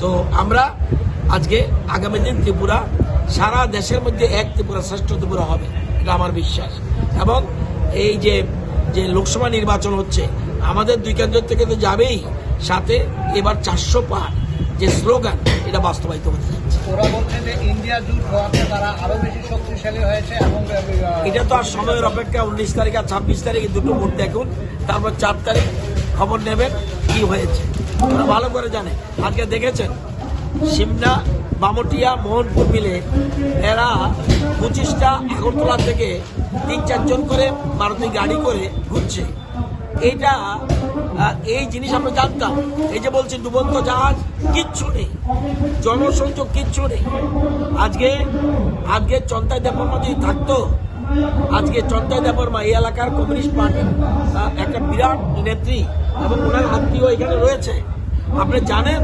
তো আমরা আজকে আগামী দিন ত্রিপুরা সারা দেশের মধ্যে এক ত্রিপুরা শ্রেষ্ঠ ত্রিপুরা হবে, এটা আমার বিশ্বাস। এবং এই যে যে লোকসভা নির্বাচন হচ্ছে আমাদের দুই কেন্দ্র থেকে তো যাবেই, সাথে এবার 400 পার যে স্লোগান এটা বাস্তবায়িত হতে যাচ্ছে। ওরা বলছে যে ইন্ডিয়া জোট হওয়াতে তারা আরো বেশি শক্তিশালী হয়েছে এবং এটা তো আর সময়ের অপেক্ষা। 19 তারিখ আর 26 তারিখে দুটো ভোট দেখুন, তারপর 4 তারিখ খবর নেবেন কি হয়েছে। ওরা ভালো করে জানে। আজকে দেখেছেন সিমনা, বামটিয়া, মোহনপুর মিলে এরা 25টা আগরতলা থেকে 3-4 জন করে মারুতি গাড়ি করে ঘুরছে। এইটা এই জিনিস আমরা জানতাম। এই যে বলছি ডুবন্ত জাহাজ, কিচ্ছু নেই, জনসংযোগ কিচ্ছু নেই। আজকে চন্তাই দেববর্মা যদি থাকতো, আজকে চন্তাই দেববর্মা এই এলাকার কমিউনিস্ট পার্টি একটা বিরাট নেত্রী এবং ওনার আত্মীয় এখানে রয়েছে। আপনি জানেন